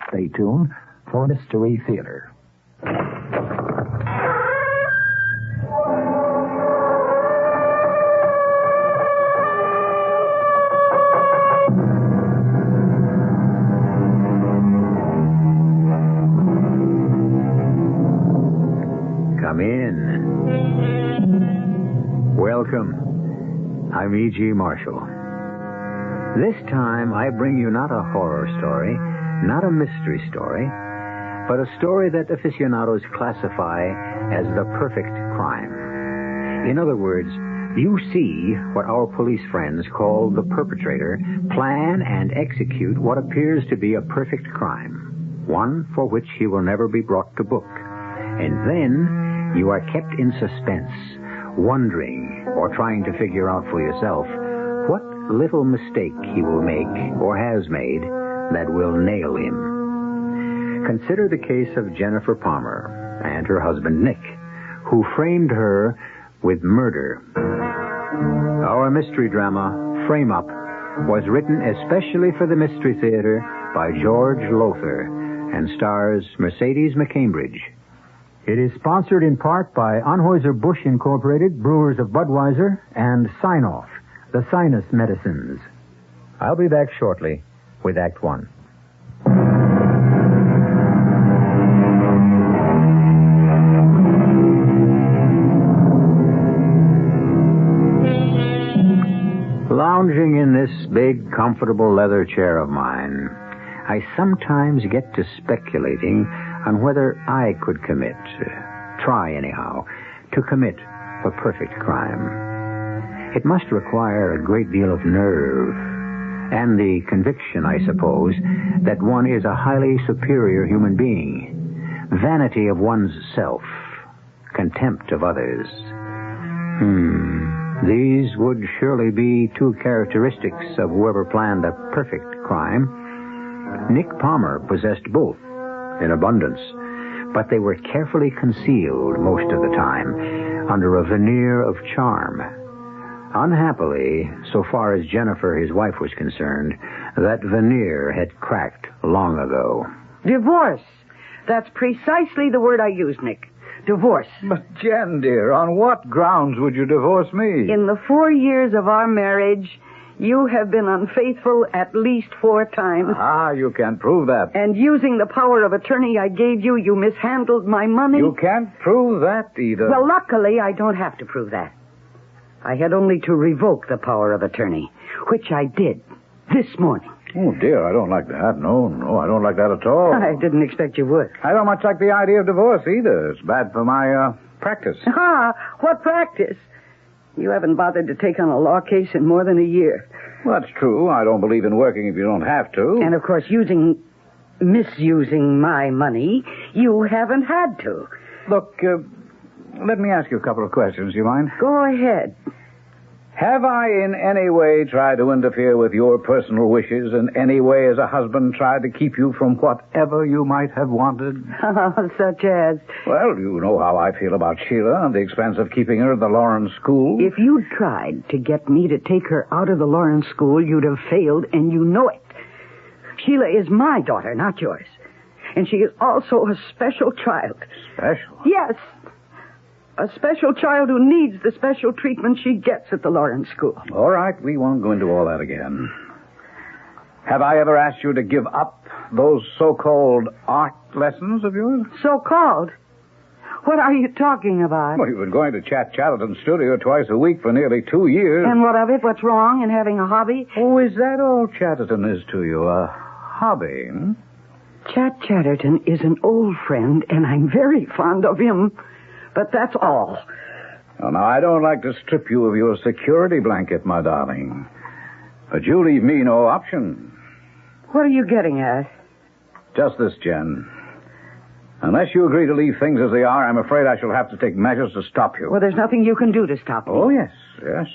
Stay tuned for Mystery Theater. Come in. Welcome. I'm E.G. Marshall. This time I bring you not a horror story, not a mystery story, but a story that aficionados classify as the perfect crime. In other words, you see what our police friends call the perpetrator plan and execute what appears to be a perfect crime, one for which he will never be brought to book. And then you are kept in suspense, wondering or trying to figure out for yourself what little mistake he will make or has made that will nail him. Consider the case of Jennifer Palmer and her husband Nick, who framed her with murder. Our mystery drama, Frame Up, was written especially for the Mystery Theater by George Lothar and stars Mercedes McCambridge. It is sponsored in part by Anheuser-Busch Incorporated, Brewers of Budweiser, and Sign-Off, the sinus medicines. I'll be back shortly with Act One. Lounging in this big, comfortable leather chair of mine, I sometimes get to speculating on whether I could try anyhow, to commit a perfect crime. It must require a great deal of nerve and the conviction, I suppose, that one is a highly superior human being, vanity of one's self, contempt of others. These would surely be two characteristics of whoever planned a perfect crime. Nick Palmer possessed both in abundance, but they were carefully concealed most of the time under a veneer of charm. Unhappily, so far as Jennifer, his wife, was concerned, that veneer had cracked long ago. Divorce. That's precisely the word I used, Nick. Divorce. But, Jen, dear, on what grounds would you divorce me? In the 4 years of our marriage, you have been unfaithful at least 4 times. You can't prove that. And using the power of attorney I gave you, you mishandled my money. You can't prove that either. Well, luckily, I don't have to prove that. I had only to revoke the power of attorney, which I did this morning. Oh, dear, I don't like that. No, I don't like that at all. I didn't expect you would. I don't much like the idea of divorce either. It's bad for my, practice. What practice? You haven't bothered to take on a law case in more than a year. Well, that's true. I don't believe in working if you don't have to. And, of course, misusing my money, you haven't had to. Look, let me ask you a couple of questions, do you mind? Go ahead. Have I in any way tried to interfere with your personal wishes, in any way as a husband tried to keep you from whatever you might have wanted? Such as? Well, you know how I feel about Sheila and the expense of keeping her at the Lawrence School. If you'd tried to get me to take her out of the Lawrence School, you'd have failed, and you know it. Sheila is my daughter, not yours. And she is also a special child. Special? Yes. A special child who needs the special treatment she gets at the Lawrence School. All right, we won't go into all that again. Have I ever asked you to give up those so-called art lessons of yours? So-called? What are you talking about? Well, you've been going to Chatterton's studio twice a week for nearly 2 years. And what of it? What's wrong in having a hobby? Oh, is that all Chatterton is to you? A hobby, hmm? Chatterton is an old friend, and I'm very fond of him. But that's all. Well, now, I don't like to strip you of your security blanket, my darling. But you leave me no option. What are you getting at? Just this, Jen. Unless you agree to leave things as they are, I'm afraid I shall have to take measures to stop you. Well, there's nothing you can do to stop me. Oh, yes,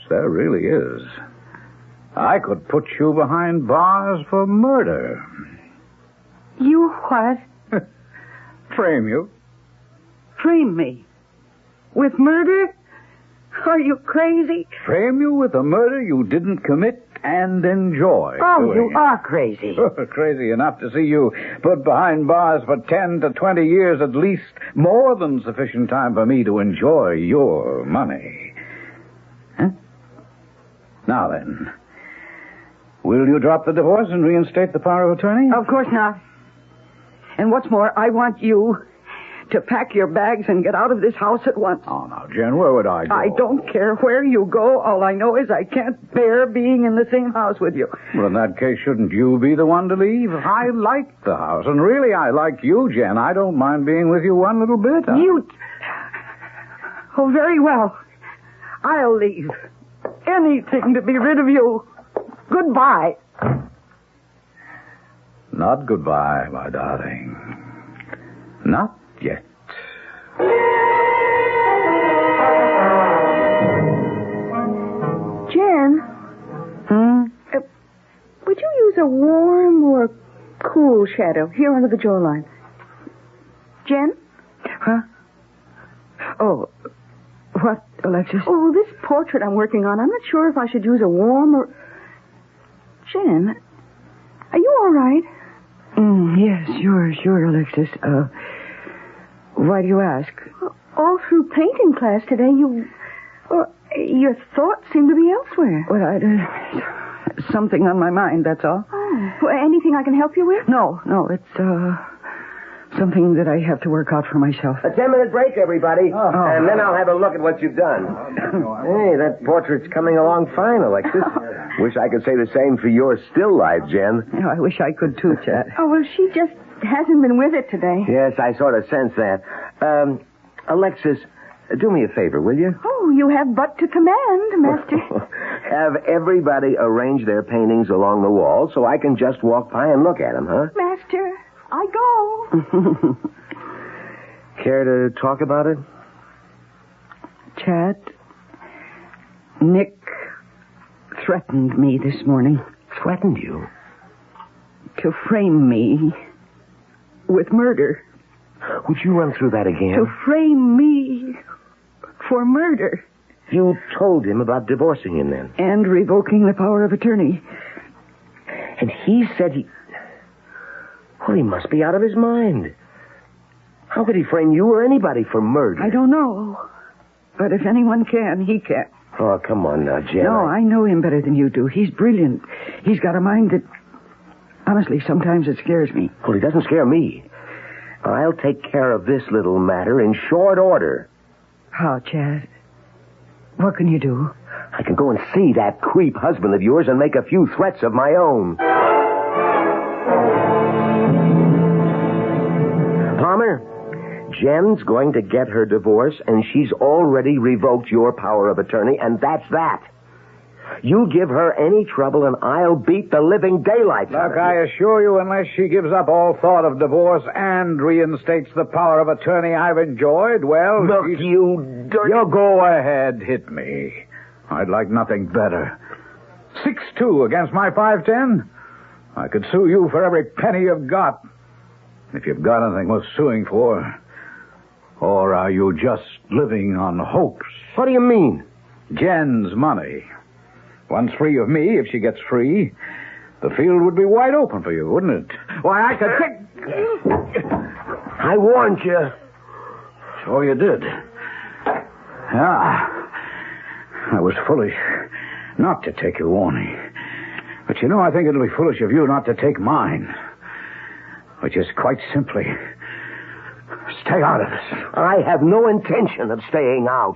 there really is. I could put you behind bars for murder. You what? Frame you. Frame me? With murder? Are you crazy? Frame you with a murder you didn't commit and enjoy Oh, doing you are crazy. Crazy enough to see you put behind bars for 10 to 20 years at least. More than sufficient time for me to enjoy your money. Huh? Now then, will you drop the divorce and reinstate the power of attorney? Of course not. And what's more, I want you to pack your bags and get out of this house at once. Oh, now, Jen, where would I go? I don't care where you go. All I know is I can't bear being in the same house with you. Well, in that case, shouldn't you be the one to leave? I like the house, and really, I like you, Jen. I don't mind being with you one little bit. You... Oh, very well. I'll leave. Anything to be rid of you. Goodbye. Not goodbye, my darling. Not yet. Jen? Would you use a warm or cool shadow here under the jawline? Jen? Huh? Oh, what, Alexis? Oh, this portrait I'm working on, I'm not sure if I should use a warm or... Jen, are you all right? Yes, sure, Alexis. Why do you ask? All through painting class today, your thoughts seem to be elsewhere. Well, something on my mind, that's all. Oh, well, anything I can help you with? No, it's, something that I have to work out for myself. A 10-minute break, everybody. And then I'll have a look at what you've done. Hey, that portrait's coming along fine, Alexis. Wish I could say the same for your still life, Jen. Oh, I wish I could too, Chad. Oh, well, she just hasn't been with it today. Yes, I sort of sense that. Alexis, do me a favor, will you? Oh, you have but to command, Master. Have everybody arrange their paintings along the wall so I can just walk by and look at them, huh? Master, I go. Care to talk about it? Chad, Nick threatened me this morning. Threatened you? To frame me with murder. Would you run through that again? To frame me for murder. You told him about divorcing him then? And revoking the power of attorney. And he said he... Well, he must be out of his mind. How could he frame you or anybody for murder? I don't know. But if anyone can, he can. Oh, come on now, Jen. No, I know him better than you do. He's brilliant. He's got a mind that... Honestly, sometimes it scares me. Well, he doesn't scare me. I'll take care of this little matter in short order. How, Chad? What can you do? I can go and see that creep husband of yours and make a few threats of my own. Palmer, Jen's going to get her divorce, and she's already revoked your power of attorney, and that's that. You give her any trouble, and I'll beat the living daylights out of Look, you. I assure you, unless she gives up all thought of divorce and reinstates the power of attorney I've enjoyed, well... Look, you dirty... You go ahead, hit me. I'd like nothing better. 6-2 against my 5-10. I could sue you for every penny you've got. If you've got anything worth suing for. Or are you just living on hopes? What do you mean? Jen's money. Once free of me, if she gets free, the field would be wide open for you, wouldn't it? Why, I could take... I warned you. So you did. Yeah. I was foolish not to take your warning. But you know, I think it'll be foolish of you not to take mine. Which is quite simply... stay out of this. I have no intention of staying out.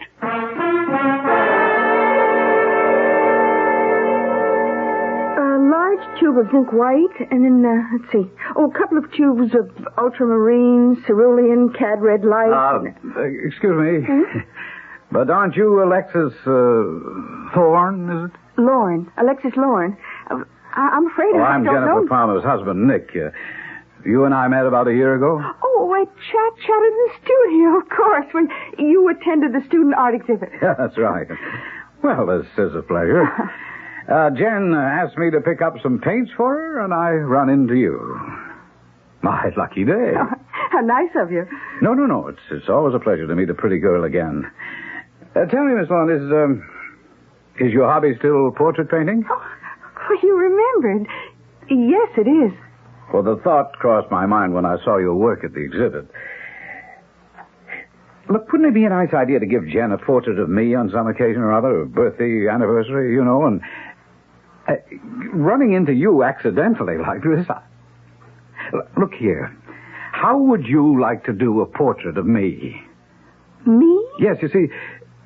Tube of zinc white, and then, let's see. Oh, a couple of tubes of ultramarine, cerulean, cad red light. Excuse me. Hmm? But aren't you Alexis Thorne, is it? Lorne. Alexis Lorne. I'm afraid I I'm don't Jennifer know. Palmer's husband, Nick. You and I met about a year ago? Oh, I chatted in the studio, of course, when you attended the student art exhibit. Yeah, that's right. Well, this is a pleasure. Jen asked me to pick up some paints for her, and I run into you. My lucky day. Oh, how nice of you. No. It's always a pleasure to meet a pretty girl again. Tell me, Miss Lund, is your hobby still portrait painting? Oh, Oh, you remembered. Yes, it is. Well, the thought crossed my mind when I saw your work at the exhibit. Look, wouldn't it be a nice idea to give Jen a portrait of me on some occasion or other, a birthday, anniversary, you know, and running into you accidentally like this? Look here. How would you like to do a portrait of me? Me? Yes, you see,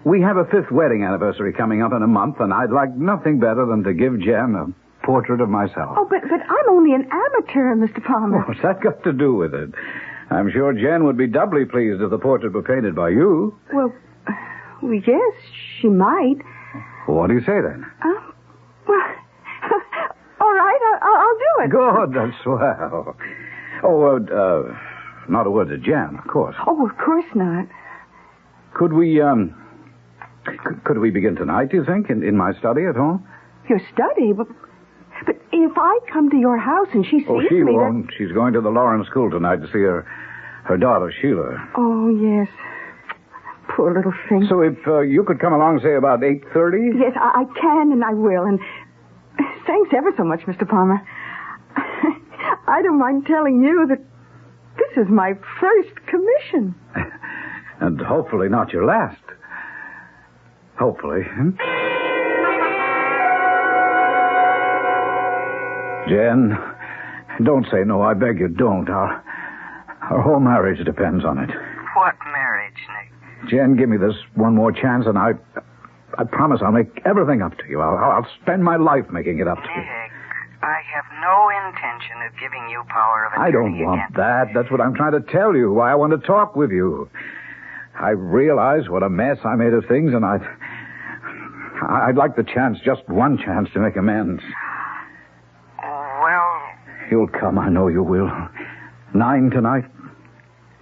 we have a 5th wedding anniversary coming up in a month, and I'd like nothing better than to give Jen a portrait of myself. Oh, but I'm only an amateur, Mr. Palmer. What's that got to do with it? I'm sure Jen would be doubly pleased if the portrait were painted by you. Well, yes, she might. Well, what do you say then? Well, all right, I'll do it. Good, that's swell. Oh, not a word to Jen, of course. Oh, of course not. Could we begin tonight, do you think, in my study at home? Your study? But if I come to your house and she sees me... Oh, she won't. She's going to the Lawrence School tonight to see her daughter, Sheila. Oh, yes. Poor little thing. So if you could come along, say, about 8:30? Yes, I can and I will. And thanks ever so much, Mr. Palmer. I don't mind telling you that this is my first commission. And hopefully not your last. Hopefully. Jen, don't say no. I beg you, don't. Our whole marriage depends on it. What marriage, Nick? Jen, give me this one more chance, and I promise I'll make everything up to you. I'll spend my life making it up to you. Nick, I have no intention of giving you power of attorney I don't want again. that. That's what I'm trying to tell you, why I want to talk with you. I realize what a mess I made of things, and I'd like the chance, just one chance, to make amends. Well... You'll come, I know you will. 9 tonight,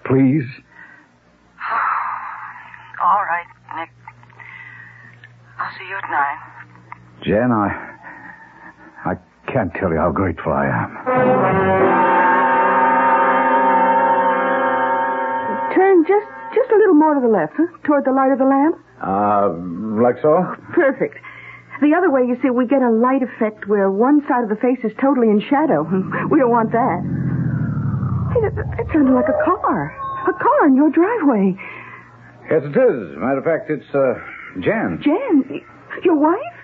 please. All right, Nick. I'll see you at 9. Jen, I can't tell you how grateful I am. Turn just a little more to the left, huh? Toward the light of the lamp. Like so? Perfect. The other way, you see, we get a light effect where one side of the face is totally in shadow. We don't want that. Hey, that sounded like a car. A car in your driveway. Yes, it is. Matter of fact, it's, Jen. Jen? Your wife?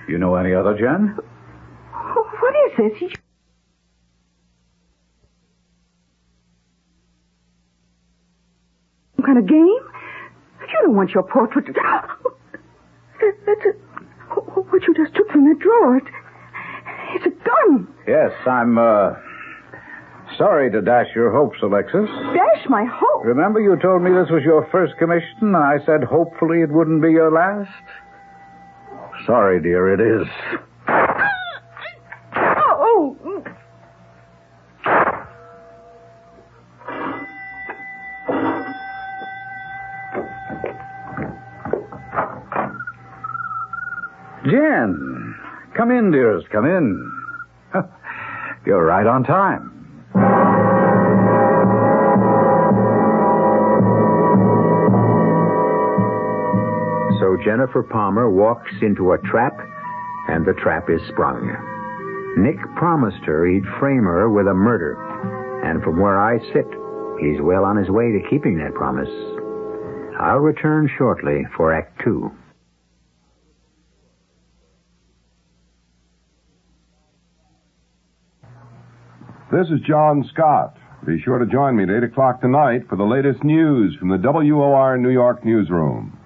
You know any other Jen? What is this? Some kind of game? You don't want your portrait to... That's what you just took from that drawer. It's a gun. Yes, I'm, sorry to dash your hopes, Alexis. Dash my hope. Remember you told me this was your first commission, and I said hopefully it wouldn't be your last? Sorry, dear, it is. Oh. Jen, come in, dearest, come in. You're right on time. So Jennifer Palmer walks into a trap, and the trap is sprung. Nick promised her he'd frame her with a murder, and from where I sit, he's well on his way to keeping that promise. I'll return shortly for Act 2. This is John Scott. Be sure to join me at 8 o'clock tonight for the latest news from the WOR New York newsroom.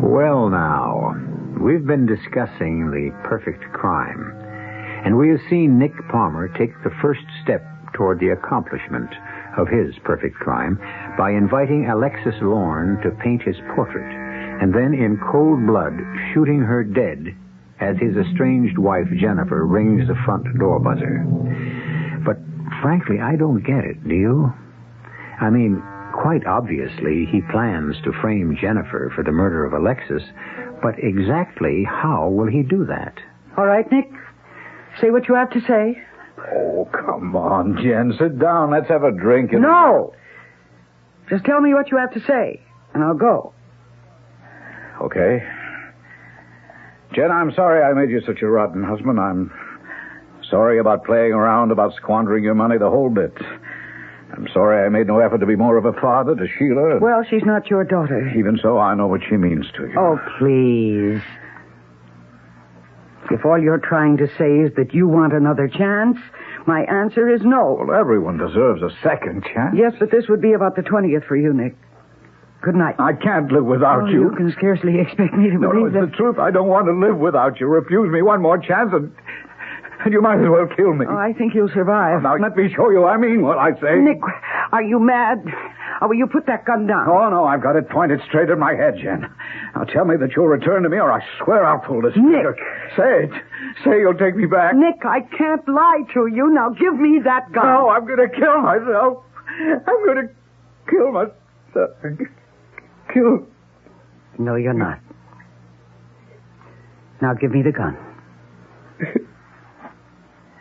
Well, now, we've been discussing the perfect crime, and we have seen Nick Palmer take the first step toward the accomplishment of his perfect crime by inviting Alexis Lorne to paint his portrait, and then in cold blood shooting her dead as his estranged wife Jennifer rings the front door buzzer. But frankly, I don't get it, do you? I mean, quite obviously he plans to frame Jennifer for the murder of Alexis, but exactly how will he do that? All right, Nick. Say what you have to say. Oh, come on, Jen. Sit down. Let's have a drink. And... No! Just tell me what you have to say, and I'll go. Okay. Jen, I'm sorry I made you such a rotten husband. I'm sorry about playing around, about squandering your money, the whole bit. I'm sorry I made no effort to be more of a father to Sheila. Well, she's not your daughter. Even so, I know what she means to you. Oh, please. If all you're trying to say is that you want another chance, my answer is no. Well, everyone deserves a second chance. Yes, but this would be about the 20th for you, Nick. Good night. I can't live without you. You can scarcely expect me to No, believe it's that. the truth. I don't want to live without you. Refuse me one more chance and you might as well kill me. Oh, I think you'll survive. Now, let me show you I mean what I say. Nick, are you mad? Or will you put that gun down? Oh, no, I've got it pointed straight at my head, Jen. Now, tell me that you'll return to me, or I swear I'll pull this trigger. Say it. Say you'll take me back. Nick, I can't lie to you. Now, give me that gun. No, I'm going to kill myself. I'm going to kill myself. Kill... No, you're not. Now, give me the gun.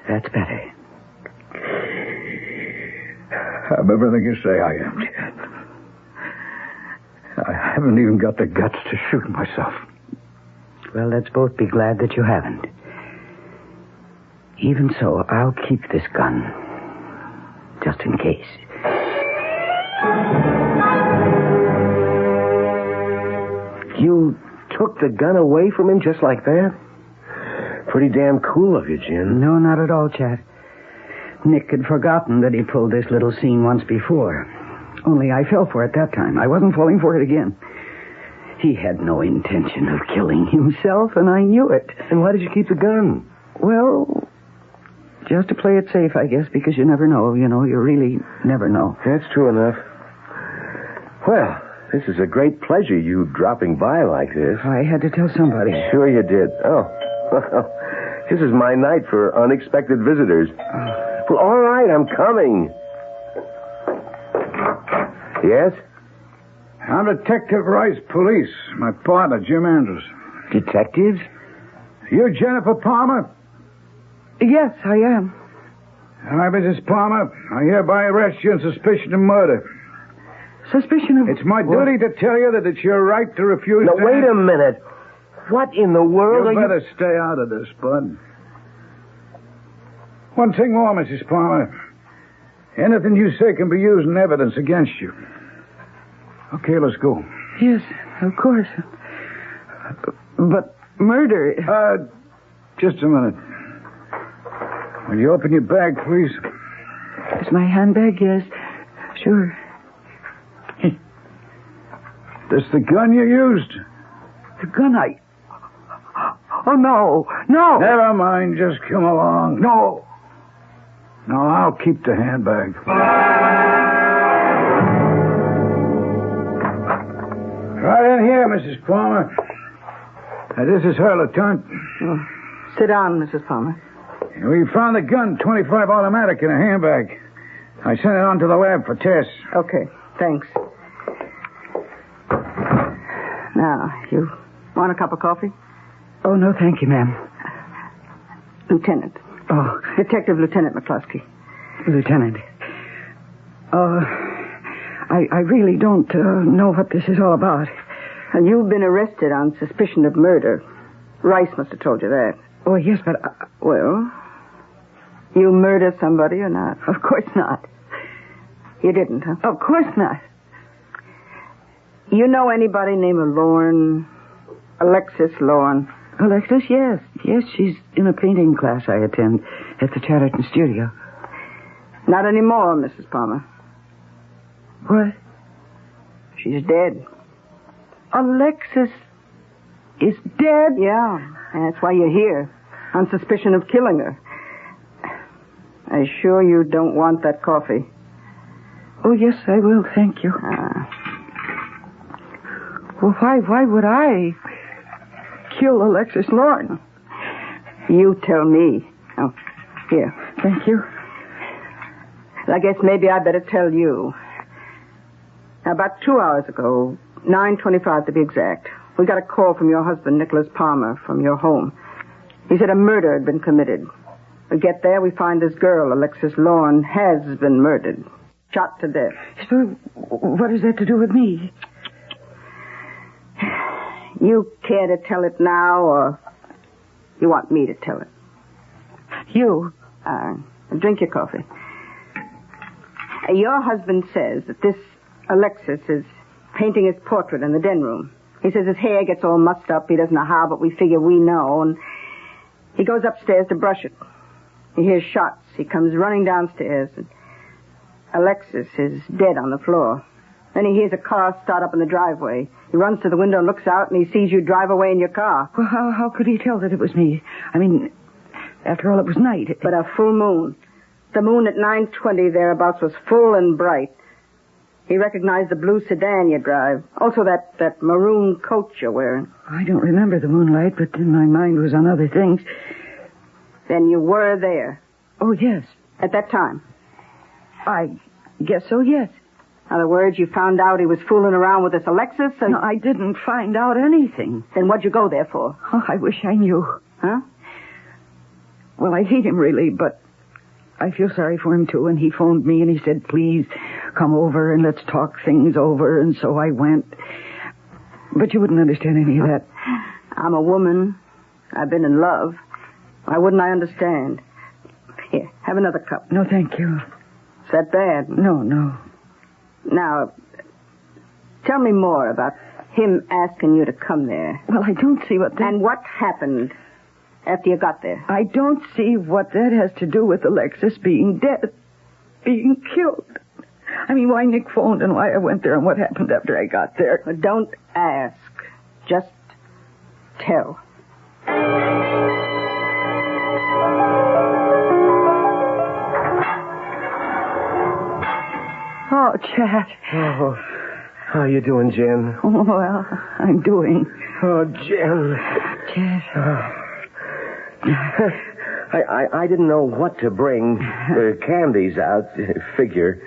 That's better. I'm everything you say I am, Jen. I haven't even got the guts to shoot myself. Well, let's both be glad that you haven't. Even so, I'll keep this gun. Just in case. You took the gun away from him just like that? Pretty damn cool of you, Jim. No, not at all, Chad. Nick had forgotten that he pulled this little scene once before. Only I fell for it that time. I wasn't falling for it again. He had no intention of killing himself, and I knew it. And why did you keep the gun? Well, just to play it safe, I guess, because you never know. You know, you really never know. That's true enough. Well, this is a great pleasure, you dropping by like this. I had to tell somebody. Sure you did. Oh, well, this is my night for unexpected visitors. Well, all right, I'm coming. Yes? I'm Detective Rice, police. My partner, Jim Andrews. Detectives? You Jennifer Palmer? Yes, I am. Hi, Mrs. Palmer. I hereby arrest you on suspicion of murder. Suspicion of... It's my duty to tell you that it's your right to refuse No, to... wait a minute. What in the world You are better stay out of this, bud. One thing more, Mrs. Palmer. Anything you say can be used in evidence against you. Okay, let's go. Yes, of course. But murder... Just a minute. Will you open your bag, please? It's my handbag, yes. Sure. This the gun you used? The gun Oh, no. No. Never mind. Just come along. No. No, I'll keep the handbag. Right in here, Mrs. Palmer. This is her, Lieutenant. Oh, sit down, Mrs. Palmer. We found the gun, .25 automatic, in a handbag. I sent it on to the lab for tests. Okay, thanks. Now, you want a cup of coffee? Oh, no, thank you, ma'am. Lieutenant. Oh. Detective Lieutenant McCluskey. Lieutenant. I really don't know what this is all about. And you've been arrested on suspicion of murder. Rice must have told you that. Oh, yes, but... Well, you murdered somebody or not? Of course not. You didn't, huh? Of course not. You know anybody named Lorne? Alexis Lorne? Alexis, yes. Yes, she's in a painting class I attend at the Chatterton studio. Not anymore, Mrs. Palmer. What? She's dead. Alexis is dead? Yeah, and that's why you're here, on suspicion of killing her. Are you sure you don't want that coffee? Oh, yes, I will, thank you. Well, why would I kill Alexis Lorne? You tell me. Oh, here. Thank you. I guess maybe I better tell you. Now, about 2 hours ago, 9:25 to be exact, we got a call from your husband, Nicholas Palmer, from your home. He said a murder had been committed. We get there, we find this girl, Alexis Lorne, has been murdered. Shot to death. So, what has that to do with me? You care to tell it now, or you want me to tell it? You? Drink your coffee. Your husband says that this Alexis is painting his portrait in the den room. He says his hair gets all mussed up. He doesn't know how, but we figure we know. And he goes upstairs to brush it. He hears shots. He comes running downstairs. And Alexis is dead on the floor. Then he hears a car start up in the driveway. He runs to the window and looks out, and he sees you drive away in your car. Well, how could he tell that it was me? I mean, after all, it was night. But a full moon. The moon at 9:20 thereabouts was full and bright. He recognized the blue sedan you drive. Also that maroon coat you're wearing. I don't remember the moonlight, but then my mind was on other things. Then you were there. Oh, yes. At that time? I guess so, yes. In other words, you found out he was fooling around with this Alexis? And... No, I didn't find out anything. Then what'd you go there for? Oh, I wish I knew. Huh? Well, I hate him, really, but I feel sorry for him, too. And he phoned me and he said, please come over and let's talk things over. And so I went. But you wouldn't understand any of that. I'm a woman. I've been in love. Why wouldn't I understand? Here, have another cup. No, thank you. Is that bad? No. Now, tell me more about him asking you to come there. Well, I don't see what that... And what happened after you got there? I don't see what that has to do with Alexis being dead, being killed. I mean, why Nick phoned and why I went there and what happened after I got there. Well, don't ask. Just tell. Oh, Chad. Oh, how you doing, Jen? Oh, well, I'm doing. Oh, Jen. Chad. I didn't know what to bring. Candies out, figure.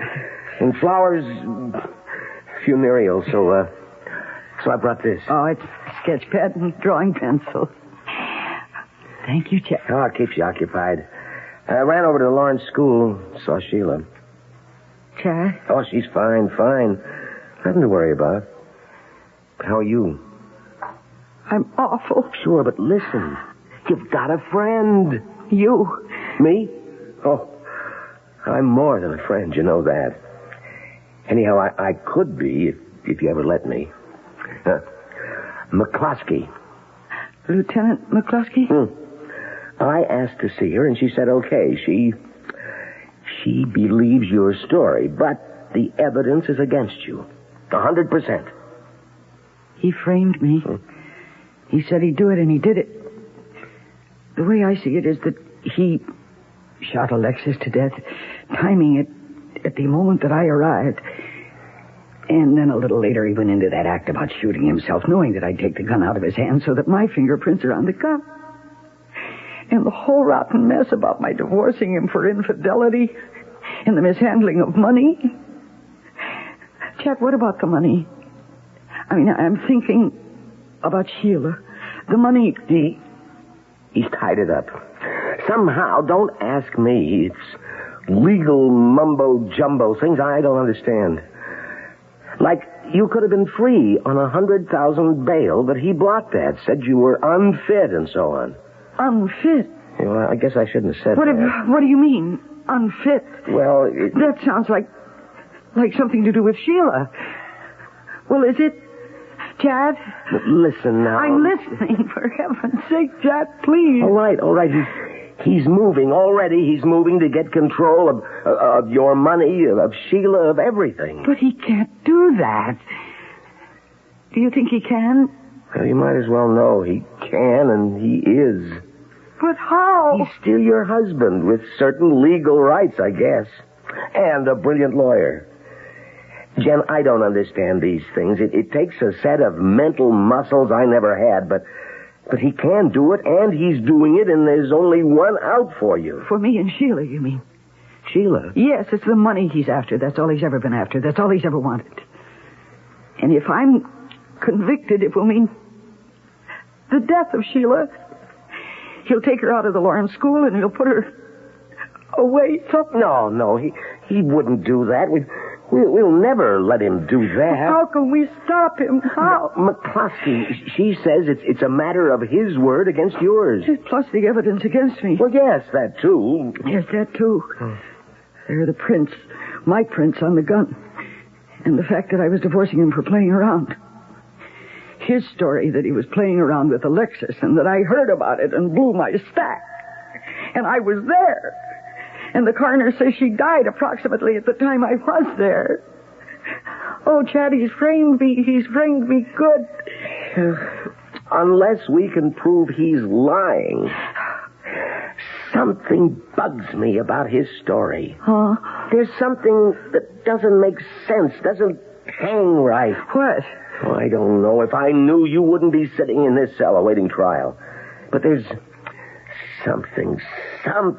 And flowers, funereal, so I brought this. Oh, it's sketch pad and drawing pencil. Thank you, Chad. Oh, it keeps you occupied. I ran over to Lawrence School, saw Sheila. Chad? Oh, she's fine. Nothing to worry about. How are you? I'm awful. Sure, but listen. You've got a friend. You? Me? Oh, I'm more than a friend, you know that. Anyhow, I could be if you ever let me. McCloskey. Lieutenant McCloskey? I asked to see her, and she said okay. She believes your story, but the evidence is against you. 100%. He framed me. He said he'd do it, and he did it. The way I see it is that he shot Alexis to death, timing it at the moment that I arrived. And then a little later he went into that act about shooting himself, knowing that I'd take the gun out of his hand so that my fingerprints are on the gun. And the whole rotten mess about my divorcing him for infidelity and the mishandling of money. Chet, what about the money? I mean, I'm thinking about Sheila. The money... He's tied it up. Somehow, don't ask me. It's legal mumbo-jumbo, things I don't understand. Like, you could have been free on $100,000 bail, but he blocked that, said you were unfit and so on. Unfit? Well, I guess I shouldn't have said that. What do you mean, unfit? Well, that sounds like something to do with Sheila. Well, is it, Chad? Listen now. I'm listening, for heaven's sake, Chad, please. All right. He's moving already. He's moving to get control of your money, of Sheila, of everything. But he can't do that. Do you think he can? Well, you might as well know he can, and he is. But how? He's still your husband, with certain legal rights, I guess. And a brilliant lawyer. Jen, I don't understand these things. It takes a set of mental muscles I never had, but he can do it, and he's doing it, and there's only one out for you. For me and Sheila, you mean? Sheila? Yes, it's the money he's after. That's all he's ever been after. That's all he's ever wanted. And if I'm convicted, it will mean the death of Sheila. He'll take her out of the Lawrence School, and he'll put her away something. No, he wouldn't do that. We'll never let him do that. How can we stop him? How? McCloskey, she says it's a matter of his word against yours. Plus the evidence against me. Well, yes, that too. Yes, that too. There are the prints, my prints on the gun. And the fact that I was divorcing him for playing around. His story that he was playing around with Alexis and that I heard about it and blew my stack. And I was there. And the coroner says she died approximately at the time I was there. Oh, Chad, he's framed me. He's framed me good. Unless we can prove he's lying. Something bugs me about his story. Huh? There's something that doesn't make sense, doesn't hang right. What? Oh, I don't know. If I knew, you wouldn't be sitting in this cell awaiting trial. But there's something. Well,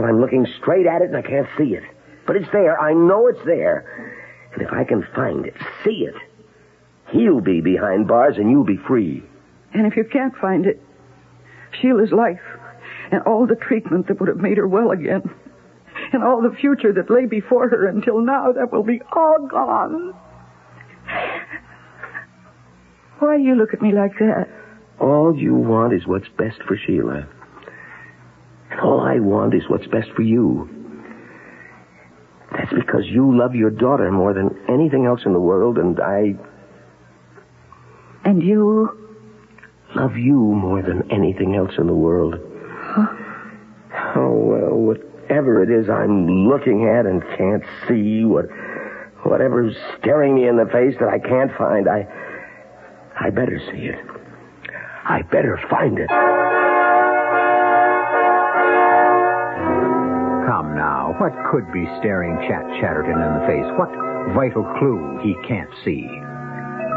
I'm looking straight at it and I can't see it. But it's there. I know it's there. And if I can find it, see it, he'll be behind bars and you'll be free. And if you can't find it, Sheila's life and all the treatment that would have made her well again and all the future that lay before her until now, that will be all gone. Why do you look at me like that? All you want is what's best for Sheila. And all I want is what's best for you. That's because you love your daughter more than anything else in the world, and I... And you? Love you more than anything else in the world. Huh? Oh, well, whatever it is I'm looking at and can't see, whatever's staring me in the face that I can't find, I better see it. I better find it. Come now, what could be staring Chatterton in the face? What vital clue he can't see?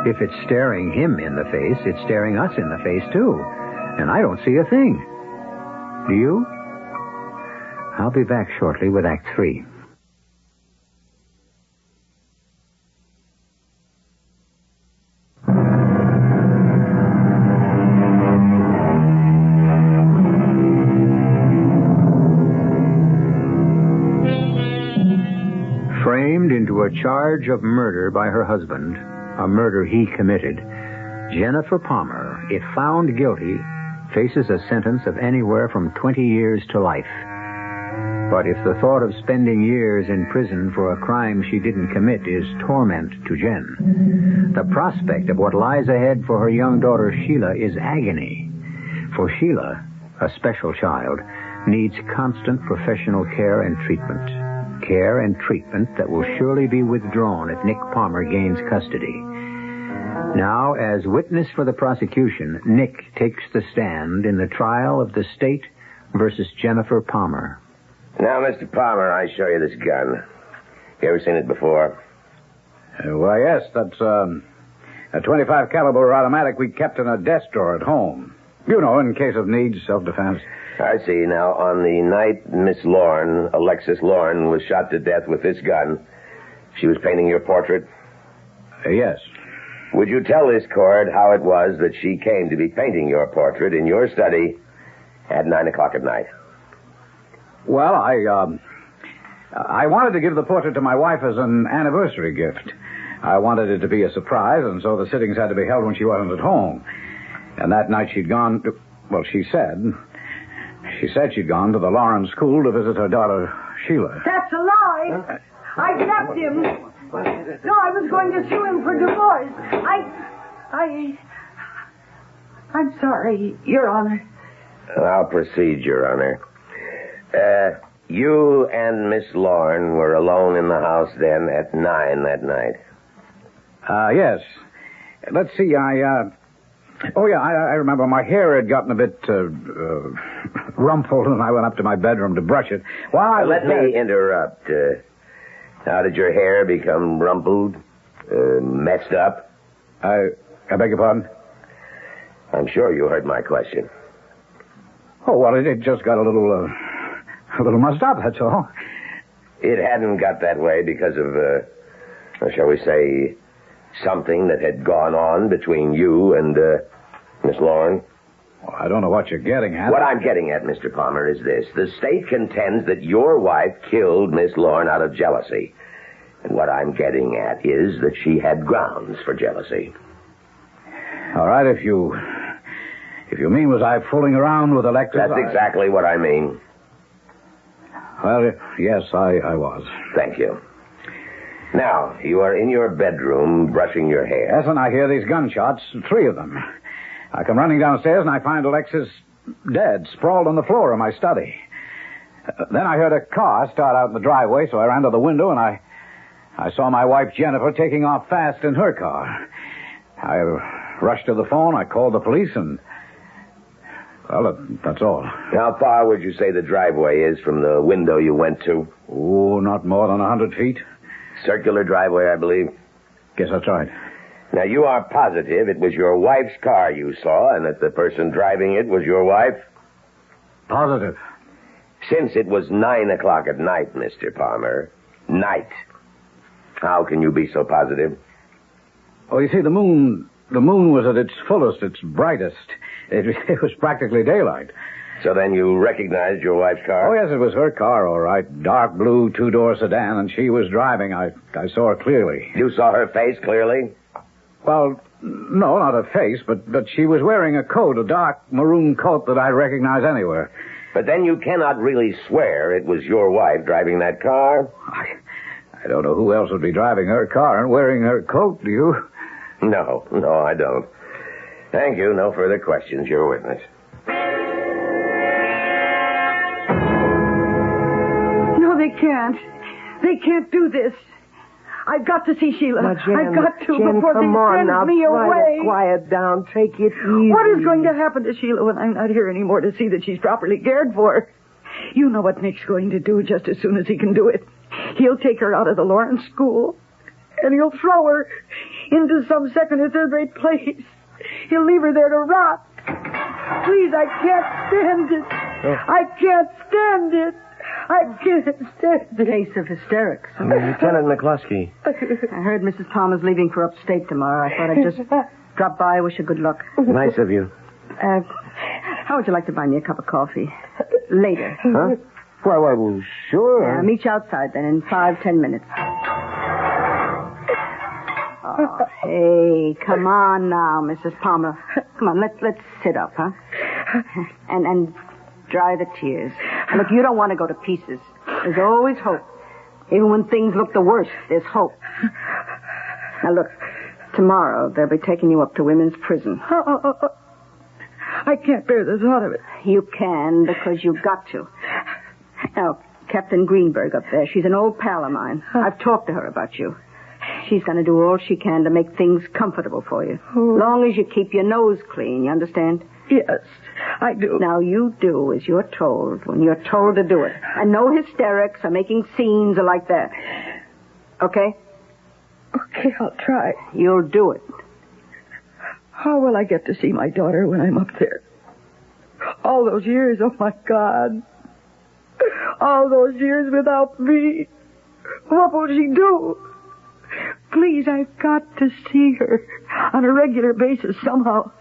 If it's staring him in the face, it's staring us in the face, too. And I don't see a thing. Do you? I'll be back shortly with Act 3. Framed into a charge of murder by her husband, a murder he committed, Jennifer Palmer, if found guilty, faces a sentence of anywhere from 20 years to life. But if the thought of spending years in prison for a crime she didn't commit is torment to Jen, the prospect of what lies ahead for her young daughter Sheila is agony. For Sheila, a special child, needs constant professional care and treatment. Care and treatment that will surely be withdrawn if Nick Palmer gains custody. Now, as witness for the prosecution, Nick takes the stand in the trial of the state versus Jennifer Palmer. Now, Mr. Palmer, I show you this gun. You ever seen it before? Why, yes, that's a 25 caliber automatic we kept in a desk drawer at home. You know, in case of need, self-defense. I see. Now, on the night Miss Lauren, Alexis Lauren, was shot to death with this gun, she was painting your portrait? Yes. Would you tell this court how it was that she came to be painting your portrait in your study at 9 o'clock at night? Well, I wanted to give the portrait to my wife as an anniversary gift. I wanted it to be a surprise, and so the sittings had to be held when she wasn't at home. And that night she'd gone to... Well, she said she'd gone to the Lauren School to visit her daughter, Sheila. That's a lie. I left him. No, I was going to sue him for divorce. I'm sorry, Your Honor. I'll proceed, Your Honor. You and Miss Lauren were alone in the house then at 9 that night? Yes. Let's see, I remember my hair had gotten a bit rumpled, and I went up to my bedroom to brush it. Let me interrupt. How did your hair become rumpled? Messed up? I beg your pardon? I'm sure you heard my question. Oh, well, it just got a little mussed up, that's all. It hadn't got that way because of, shall we say, something that had gone on between you and Miss Lauren? Well, I don't know what you're getting at. What I'm getting at, Mr. Palmer, is this. The state contends that your wife killed Miss Lorne out of jealousy. And what I'm getting at is that she had grounds for jealousy. All right, if you mean was I fooling around with Alexis... That's exactly what I mean. Well, yes, I was. Thank you. Now, you are in your bedroom brushing your hair. Yes, and I hear these gunshots, 3 of them. I come running downstairs and I find Alexis dead, sprawled on the floor of my study. Then I heard a car start out in the driveway, so I ran to the window and I saw my wife Jennifer taking off fast in her car. I rushed to the phone, I called the police, and... well, that's all. How far would you say the driveway is from the window you went to? Oh, not more than 100 feet. Circular driveway, I believe. Guess that's right. Now, you are positive it was your wife's car you saw and that the person driving it was your wife? Positive. Since it was 9 o'clock at night, Mr. Palmer, night, how can you be so positive? Oh, you see, the moon was at its fullest, its brightest. It was practically daylight. So then you recognized your wife's car? Oh, yes, it was her car, all right. Dark blue, 2-door sedan, and she was driving. I saw her clearly. You saw her face clearly? Well, no, not her face, but she was wearing a coat, a dark maroon coat that I'd recognize anywhere. But then you cannot really swear it was your wife driving that car? I don't know who else would be driving her car and wearing her coat, do you? No, I don't. Thank you. No further questions. You're a witness. No, they can't. They can't do this. I've got to see Sheila. Now, Jen, I've got to Jen, before come they on send now, me try away. to quiet down. Take it easy. What is going to happen to Sheila when I'm not here anymore to see that she's properly cared for? You know what Nick's going to do just as soon as he can do it. He'll take her out of the Lawrence school, and he'll throw her into some second or third-rate place. He'll leave her there to rot. Please, I can't stand it. I can't stand it. I can't stand it. Case of hysterics. Lieutenant McCluskey. I heard Mrs. Palmer's leaving for upstate tomorrow. I thought I'd just drop by, wish her good luck. Nice of you. How would you like to buy me a cup of coffee? Later. Huh? Well, sure. Yeah, meet you outside then in 5-10 minutes. Oh, hey, come on now, Mrs. Palmer. Come on, let's sit up, huh? And dry the tears. And look, you don't want to go to pieces. There's always hope. Even when things look the worst, there's hope. Now look, tomorrow they'll be taking you up to women's prison. I can't bear the thought of it. You can, because you've got to. Now, Captain Greenberg up there, she's an old pal of mine. I've talked to her about you. She's going to do all she can to make things comfortable for you. Long as you keep your nose clean, you understand? Yes, I do. Now, you do as you're told when you're told to do it. And no hysterics or making scenes or like that. Okay? Okay, I'll try. You'll do it. How will I get to see my daughter when I'm up there? All those years, oh my God. All those years without me. What will she do? Please, I've got to see her on a regular basis somehow.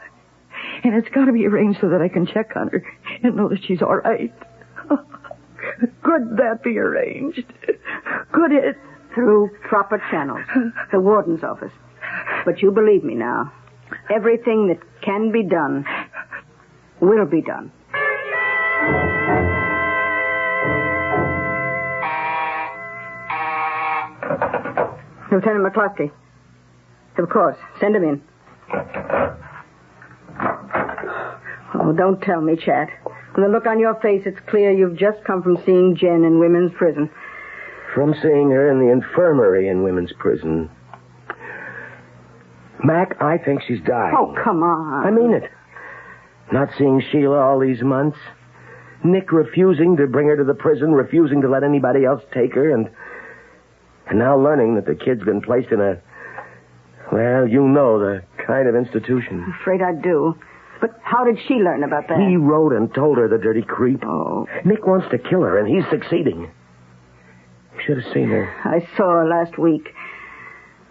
And it's got to be arranged so that I can check on her and know that she's all right. Could that be arranged? Could it? Through proper channels. The warden's office. But you believe me now. Everything that can be done will be done. Lieutenant McCluskey. Of course. Send him in. Oh, don't tell me, Chat. From the look on your face, it's clear you've just come from seeing Jen in women's prison. From seeing her in the infirmary in women's prison. Mac, I think she's dying. Oh, come on. I mean it. Not seeing Sheila all these months. Nick refusing to bring her to the prison, refusing to let anybody else take her, and now learning that the kid's been placed in a, well, you know, the kind of institution. I'm afraid I do. But how did she learn about that? He wrote and told her, the dirty creep. Oh. Nick wants to kill her, and he's succeeding. You should have seen her. I saw her last week.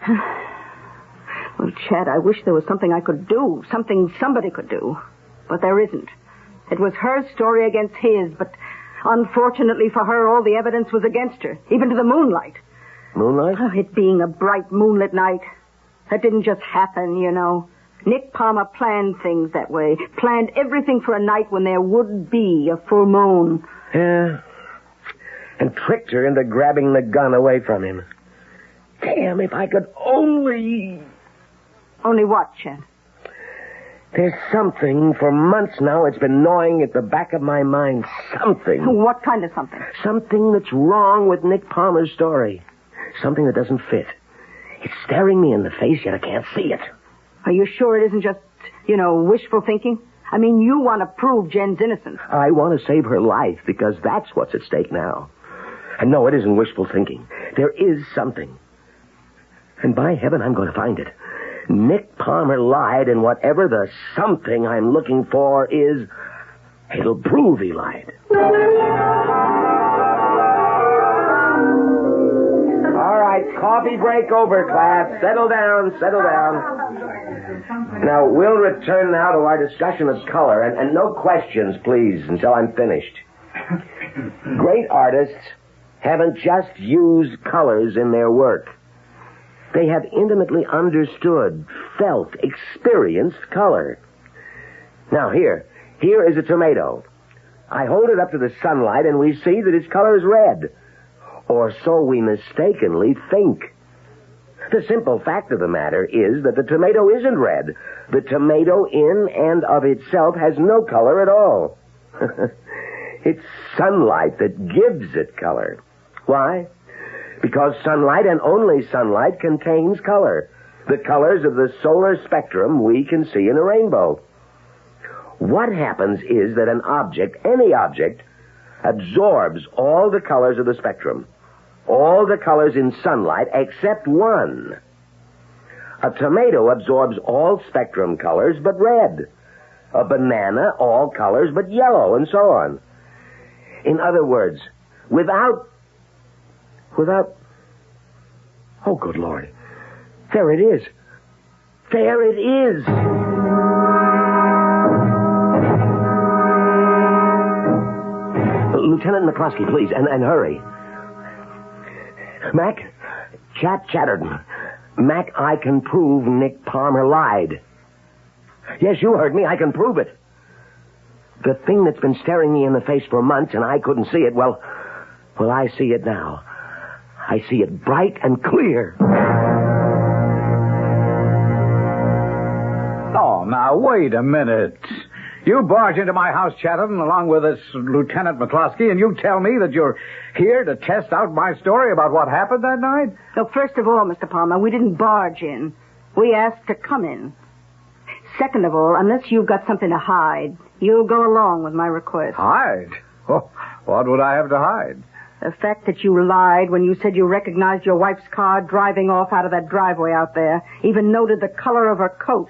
Well, Chad, I wish there was something I could do. Something somebody could do. but there isn't. It was her story against his, but unfortunately for her, all the evidence was against her, even to the moonlight. Moonlight? Oh, it being a bright moonlit night. That didn't just happen, you know. Nick Palmer planned things that way. Planned everything for a night when there would be a full moon. Yeah. And tricked her into grabbing the gun away from him. Damn, if I could only... Only what, Chet? There's something, for months now, it's been gnawing at the back of my mind. Something. What kind of something? Something that's wrong with Nick Palmer's story. Something that doesn't fit. It's staring me in the face, yet I can't see it. Are you sure it isn't just, wishful thinking? I mean, you want to prove Jen's innocent. I want to save her life, because that's what's at stake now. And no, it isn't wishful thinking. There is something. And by heaven, I'm going to find it. Nick Palmer lied, and whatever the something I'm looking for is, it'll prove he lied. All right, coffee break over, class. Settle down, settle down. Now, we'll return now to our discussion of color, and no questions, please, until I'm finished. Great artists haven't just used colors in their work. They have intimately understood, felt, experienced color. Now, here is a tomato. I hold it up to the sunlight, and we see that its color is red. Or so we mistakenly think. The simple fact of the matter is that the tomato isn't red. The tomato in and of itself has no color at all. It's sunlight that gives it color. Why? Because sunlight, and only sunlight, contains color. The colors of the solar spectrum we can see in a rainbow. What happens is that an object, any object, absorbs all the colors of the spectrum. All the colors in sunlight except one. A tomato absorbs all spectrum colors but red. A banana, all colors but yellow, and so on. In other words, without... Oh, good Lord. There it is. There it is. Lieutenant McCluskey, please, and hurry. Mac, Chatterton. Mac, I can prove Nick Palmer lied. Yes, you heard me. I can prove it. The thing that's been staring me in the face for months and I couldn't see it, well, I see it now. I see it bright and clear. Oh, now, wait a minute. You barge into my house, Chatterton, along with this Lieutenant McCluskey, and you tell me that you're here to test out my story about what happened that night? So, first of all, Mr. Palmer, we didn't barge in. We asked to come in. Second of all, unless you've got something to hide, you'll go along with my request. Hide? Oh, what would I have to hide? The fact that you lied when you said you recognized your wife's car driving off out of that driveway out there, even noted the color of her coat,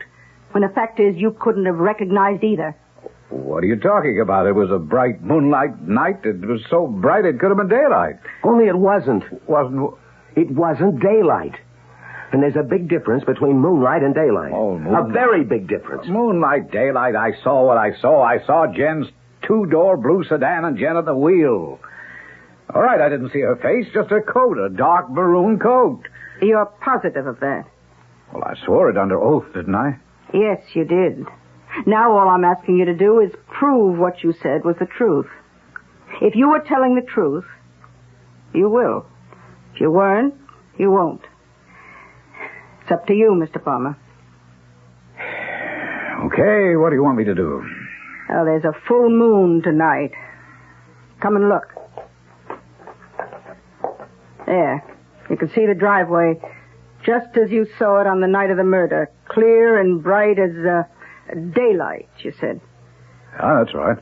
when the fact is you couldn't have recognized either. What are you talking about? It was a bright moonlight night. It was so bright it could have been daylight. Only it wasn't. Wasn't? It wasn't daylight. And there's a big difference between moonlight and daylight. Oh, moonlight. A very big difference. Moonlight, daylight, I saw what I saw. I saw Jen's two-door blue sedan and Jen at the wheel. All right, I didn't see her face, just her coat, a dark maroon coat. You're positive of that? Well, I swore it under oath, didn't I? Yes, you did. Now all I'm asking you to do is prove what you said was the truth. If you were telling the truth, you will. If you weren't, you won't. It's up to you, Mr. Palmer. Okay, what do you want me to do? Well, there's a full moon tonight. Come and look. There. You can see the driveway just as you saw it on the night of the murder. Clear and bright as daylight, you said. Ah, that's right.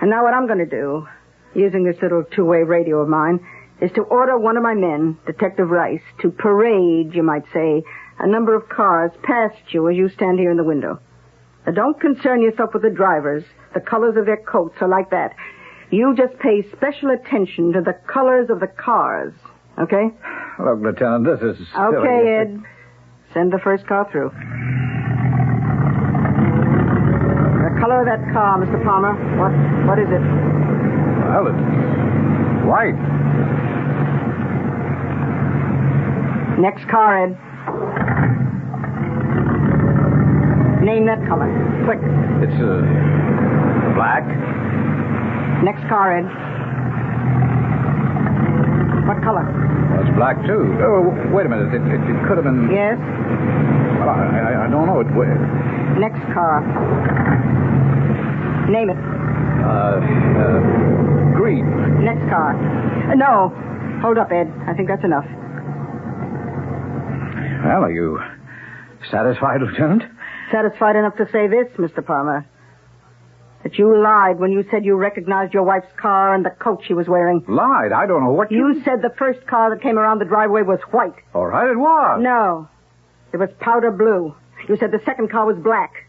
And now what I'm going to do, using this little two-way radio of mine, is to order one of my men, Detective Rice, to parade, you might say, a number of cars past you as you stand here in the window. Now, don't concern yourself with the drivers, the colors of their coats, or like that. You just pay special attention to the colors of the cars, okay? Look, Lieutenant, this is silly. Okay, Ed. Send the first car through. The Color of that car, Mr. Palmer. What is it? Well, it's white. Next car, Ed. Name that color. Quick. It's black. Next car, Ed. What color? Well, it's black, too. Oh, wait a minute. It could have been... Yes? Well, I don't know. Next car. Name it. Green. Next car. No. Hold up, Ed. I think that's enough. Well, are you satisfied, Lieutenant? Satisfied enough to say this, Mr. Palmer. That you lied when you said you recognized your wife's car and the coat she was wearing. Lied? I don't know what You said the first car that came around the driveway was white. All right, it was. No. It was powder blue. You said the second car was black.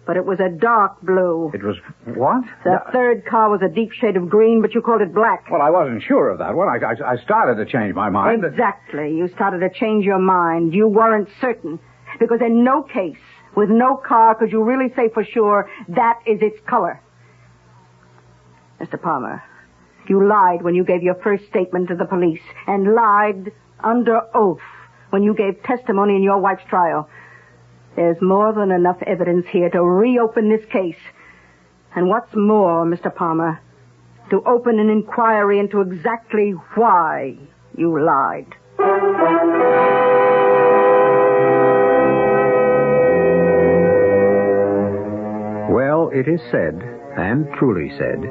But it was a dark blue. It was what? The third car was a deep shade of green, but you called it black. Well, I wasn't sure of that one. I started to change my mind. Exactly. You started to change your mind. You weren't certain. Because in no case, with no car, could you really say for sure that is its color. Mr. Palmer, you lied when you gave your first statement to the police, and lied under oath when you gave testimony in your wife's trial. There's more than enough evidence here to reopen this case. And what's more, Mr. Palmer, to open an inquiry into exactly why you lied. Well, it is said, and truly said,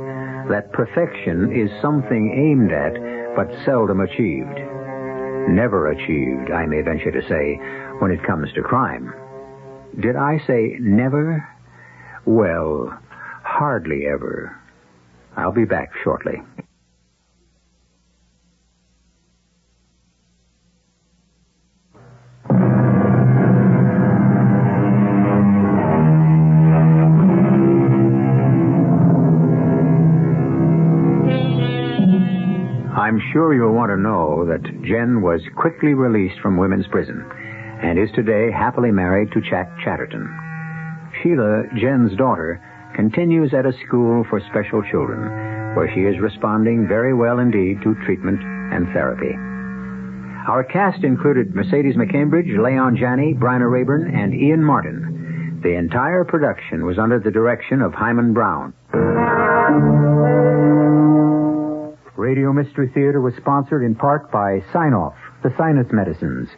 that perfection is something aimed at, but seldom achieved. Never achieved, I may venture to say, when it comes to crime. Did I say never? Well, hardly ever. I'll be back shortly. I'm sure you'll want to know that Jen was quickly released from women's prison and is today happily married to Jack Chatterton. Sheila, Jen's daughter, continues at a school for special children, where she is responding very well indeed to treatment and therapy. Our cast included Mercedes McCambridge, Leon Janney, Bryna Rayburn, and Ian Martin. The entire production was under the direction of Himan Brown. Radio Mystery Theater was sponsored in part by Sign-Off, the Sinus Medicines,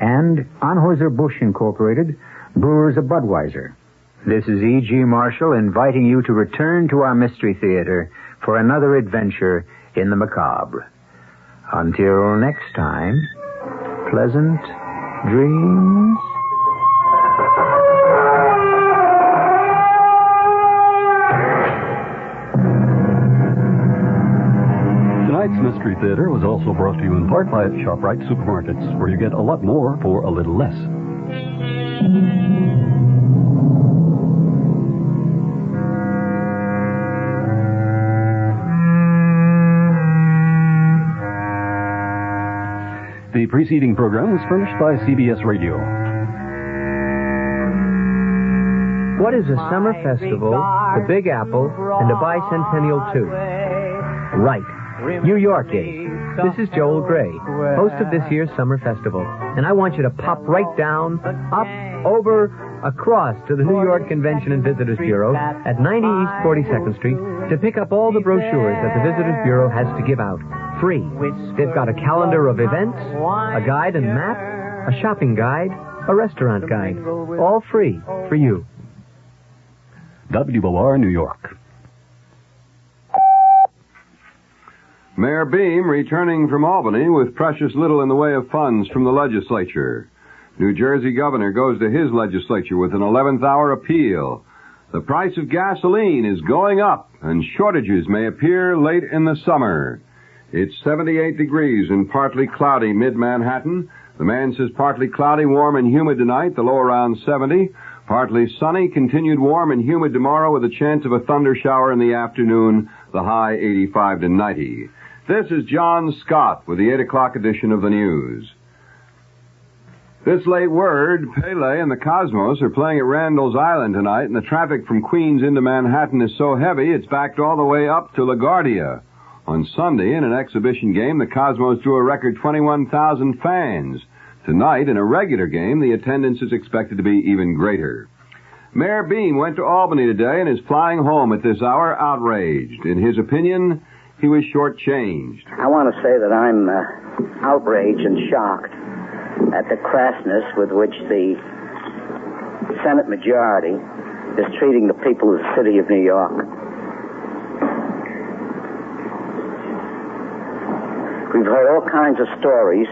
and Anheuser-Busch Incorporated, Brewers of Budweiser. This is E.G. Marshall inviting you to return to our Mystery Theater for another adventure in the macabre. Until next time, pleasant dreams. Tonight's Mystery Theater was also brought to you in part by ShopRite Supermarkets, where you get a lot more for a little less. The preceding program was furnished by CBS Radio. What is a summer festival, the Big Apple, and a bicentennial too? Right. New York Days. This is Joel Gray, host of this year's Summer Festival, and I want you to pop right down, up, over, across to the New York Convention and Visitors Bureau at 90 East 42nd Street to pick up all the brochures that the Visitors Bureau has to give out, free. They've got a calendar of events, a guide and map, a shopping guide, a restaurant guide, all free for you. WOR New York. Mayor Beam returning from Albany with precious little in the way of funds from the legislature. New Jersey governor goes to his legislature with an 11th hour appeal. The price of gasoline is going up, and shortages may appear late in the summer. It's 78 degrees and partly cloudy mid-Manhattan. The man says partly cloudy, warm and humid tonight, the low around 70. Partly sunny, continued warm and humid tomorrow with a chance of a thunder shower in the afternoon, the high 85 to 90. This is John Scott with the 8 o'clock edition of the news. This late word, Pele and the Cosmos are playing at Randall's Island tonight, and the traffic from Queens into Manhattan is so heavy it's backed all the way up to LaGuardia. On Sunday, in an exhibition game, the Cosmos drew a record 21,000 fans. Tonight, in a regular game, the attendance is expected to be even greater. Mayor Beam went to Albany today and is flying home at this hour outraged. In his opinion, he was shortchanged. I want to say that I'm outraged and shocked at the crassness with which the Senate majority is treating the people of the city of New York. We've heard all kinds of stories